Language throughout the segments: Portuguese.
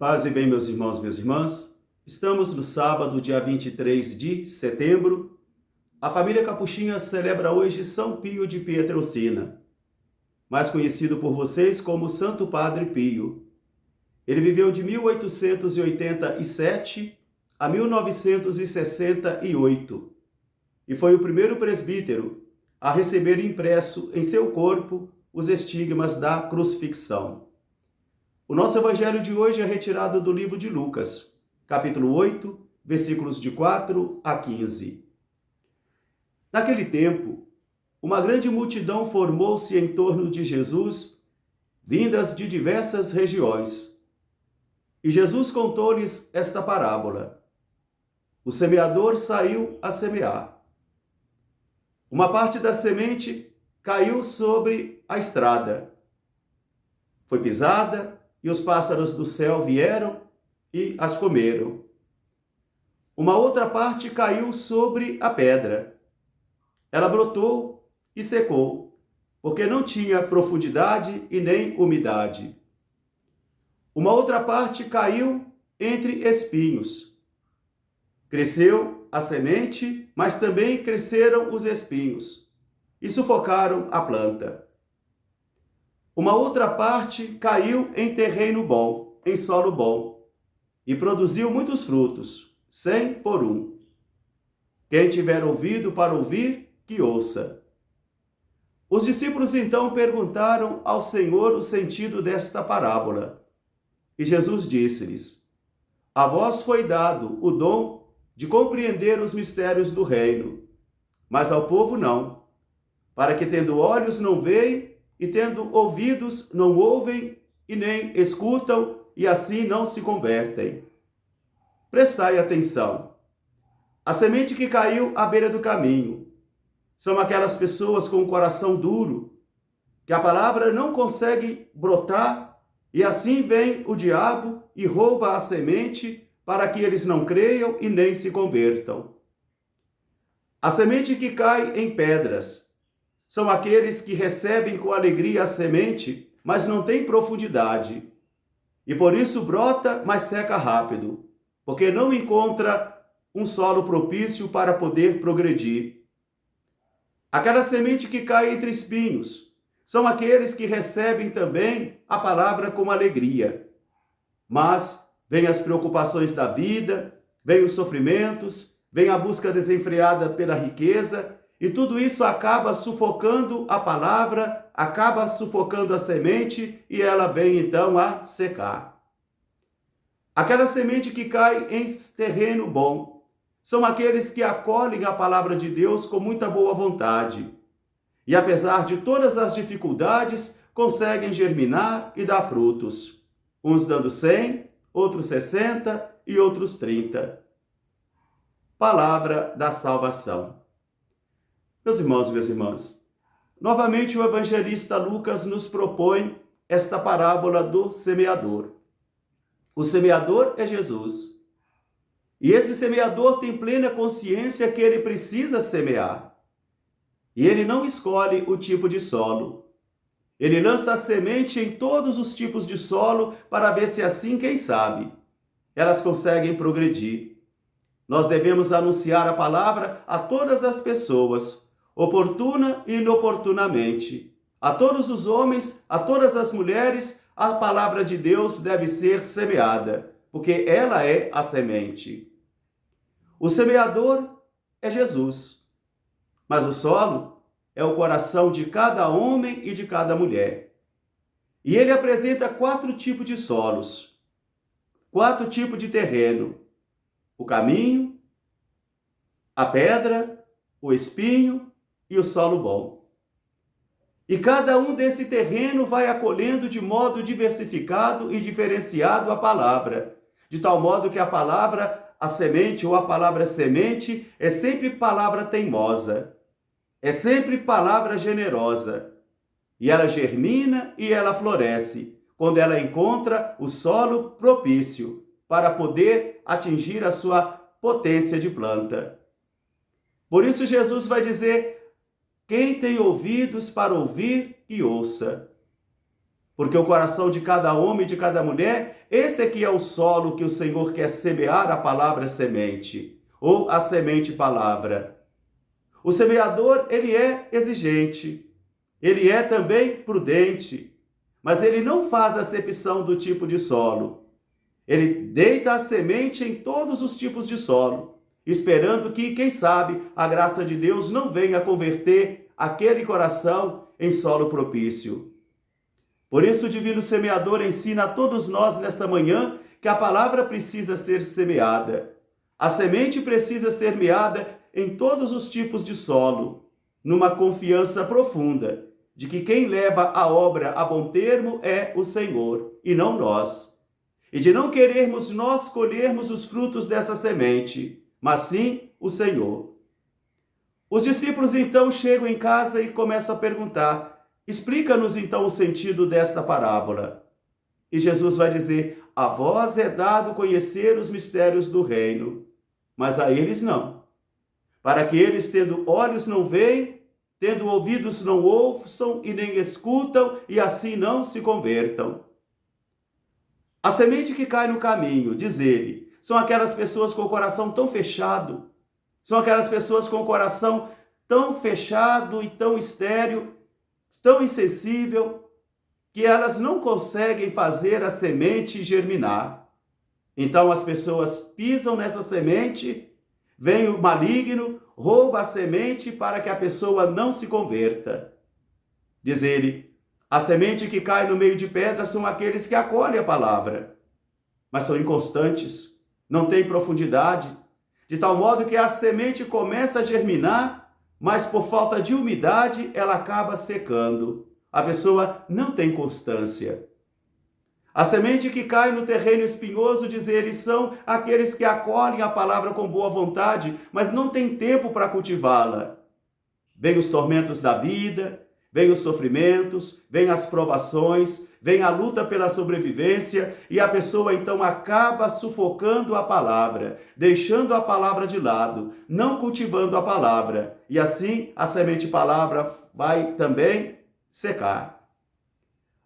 Paz e bem, meus irmãos, minhas irmãs. Estamos no sábado, dia 23 de setembro. A família Capuchinha celebra hoje São Pio de Pietrelcina, mais conhecido por vocês como Santo Padre Pio. Ele viveu de 1887 a 1968 e foi o primeiro presbítero a receber impresso em seu corpo os estigmas da crucifixão. O nosso evangelho de hoje é retirado do livro de Lucas, capítulo 8, versículos de 4 a 15. Naquele tempo, uma grande multidão formou-se em torno de Jesus, vindas de diversas regiões. E Jesus contou-lhes esta parábola. O semeador saiu a semear. Uma parte da semente caiu sobre a estrada. Foi pisada, e os pássaros do céu vieram e as comeram. Uma outra parte caiu sobre a pedra. Ela brotou e secou, porque não tinha profundidade e nem umidade. Uma outra parte caiu entre espinhos. Cresceu a semente, mas também cresceram os espinhos e sufocaram a planta. Uma outra parte caiu em terreno bom, em solo bom, e produziu muitos frutos, 100 por um. Quem tiver ouvido para ouvir, que ouça. Os discípulos então perguntaram ao Senhor o sentido desta parábola. E Jesus disse-lhes: A vós foi dado o dom de compreender os mistérios do reino, mas ao povo não, para que tendo olhos não veem, e tendo ouvidos não ouvem e nem escutam, e assim não se convertem. Prestai atenção. A semente que caiu à beira do caminho são aquelas pessoas com o coração duro, que a palavra não consegue brotar, e assim vem o diabo e rouba a semente para que eles não creiam e nem se convertam. A semente que cai em pedras são aqueles que recebem com alegria a semente, mas não tem profundidade. E por isso brota, mas seca rápido, porque não encontra um solo propício para poder progredir. Aquela semente que cai entre espinhos são aqueles que recebem também a palavra com alegria. Mas vêm as preocupações da vida, vêm os sofrimentos, vem a busca desenfreada pela riqueza, e tudo isso acaba sufocando a palavra, acaba sufocando a semente e ela vem então a secar. Aquela semente que cai em terreno bom são aqueles que acolhem a palavra de Deus com muita boa vontade. E apesar de todas as dificuldades, conseguem germinar e dar frutos. Uns dando 100, outros 60 e outros 30. Palavra da salvação. Meus irmãos e minhas irmãs, novamente o evangelista Lucas nos propõe esta parábola do semeador. O semeador é Jesus. E esse semeador tem plena consciência que ele precisa semear. E ele não escolhe o tipo de solo. Ele lança a semente em todos os tipos de solo para ver se assim, quem sabe, elas conseguem progredir. Nós devemos anunciar a palavra a todas as pessoas, oportuna e inoportunamente. A todos os homens, a todas as mulheres, a palavra de Deus deve ser semeada, porque ela é a semente. O semeador é Jesus, mas o solo é o coração de cada homem e de cada mulher. E ele apresenta 4 tipos de solos, 4 tipos de terreno: o caminho, a pedra, o espinho e o solo bom. E cada um desse terreno vai acolhendo de modo diversificado e diferenciado a palavra, de tal modo que a palavra, a semente ou a palavra semente, é sempre palavra teimosa, é sempre palavra generosa, e ela germina e ela floresce, quando ela encontra o solo propício para poder atingir a sua potência de planta. Por isso Jesus vai dizer: quem tem ouvidos para ouvir, que ouça. Porque o coração de cada homem e de cada mulher, esse aqui é o solo que o Senhor quer semear a palavra semente, ou a semente palavra. O semeador, ele é exigente, ele é também prudente, mas ele não faz acepção do tipo de solo. Ele deita a semente em todos os tipos de solo, esperando que, quem sabe, a graça de Deus não venha converter aquele coração em solo propício. Por isso, o Divino Semeador ensina a todos nós nesta manhã que a palavra precisa ser semeada. A semente precisa ser semeada em todos os tipos de solo, numa confiança profunda de que quem leva a obra a bom termo é o Senhor e não nós. E de não querermos nós colhermos os frutos dessa semente, mas sim o Senhor. Os discípulos então chegam em casa e começam a perguntar: explica-nos então o sentido desta parábola. E Jesus vai dizer: a vós é dado conhecer os mistérios do reino, mas a eles não. Para que eles, tendo olhos, não veem, tendo ouvidos, não ouçam e nem escutam, e assim não se convertam. A semente que cai no caminho, diz ele, são aquelas pessoas com o coração tão fechado, são aquelas pessoas com o coração tão fechado e tão estéril, tão insensível, que elas não conseguem fazer a semente germinar. Então as pessoas pisam nessa semente, vem o maligno, rouba a semente para que a pessoa não se converta. Diz ele, a semente que cai no meio de pedras são aqueles que acolhem a palavra, mas são inconstantes, não têm profundidade, de tal modo que a semente começa a germinar, mas por falta de umidade ela acaba secando. A pessoa não tem constância. A semente que cai no terreno espinhoso, diz ele, são aqueles que acolhem a palavra com boa vontade, mas não têm tempo para cultivá-la. Vêm os tormentos da vida, vêm os sofrimentos, vêm as provações, vem a luta pela sobrevivência e a pessoa então acaba sufocando a palavra, deixando a palavra de lado, não cultivando a palavra. E assim a semente palavra vai também secar.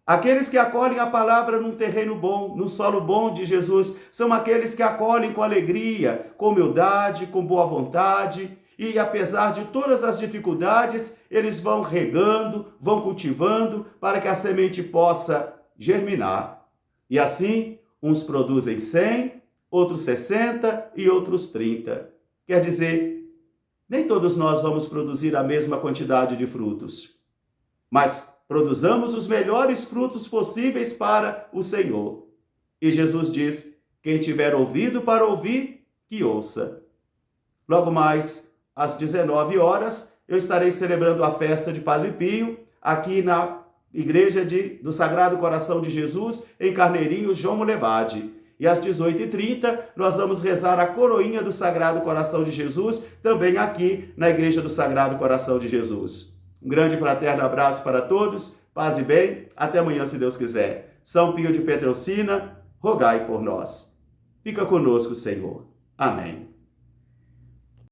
Aqueles que acolhem a palavra num terreno bom, num solo bom de Jesus, são aqueles que acolhem com alegria, com humildade, com boa vontade, e apesar de todas as dificuldades, eles vão regando, vão cultivando, para que a semente possa germinar. E assim, uns produzem 100, outros 60 e outros 30. Quer dizer, nem todos nós vamos produzir a mesma quantidade de frutos, mas produzamos os melhores frutos possíveis para o Senhor. E Jesus diz, quem tiver ouvido para ouvir, que ouça. Logo mais, às 19 horas, eu estarei celebrando a festa de Padre Pio, aqui na Igreja do Sagrado Coração de Jesus, em Carneirinho, João Molevade. E às 18h30, nós vamos rezar a coroinha do Sagrado Coração de Jesus, também aqui na Igreja do Sagrado Coração de Jesus. Um grande e fraterno abraço para todos, paz e bem, até amanhã se Deus quiser. São Pio de Petrelcina, rogai por nós. Fica conosco, Senhor. Amém.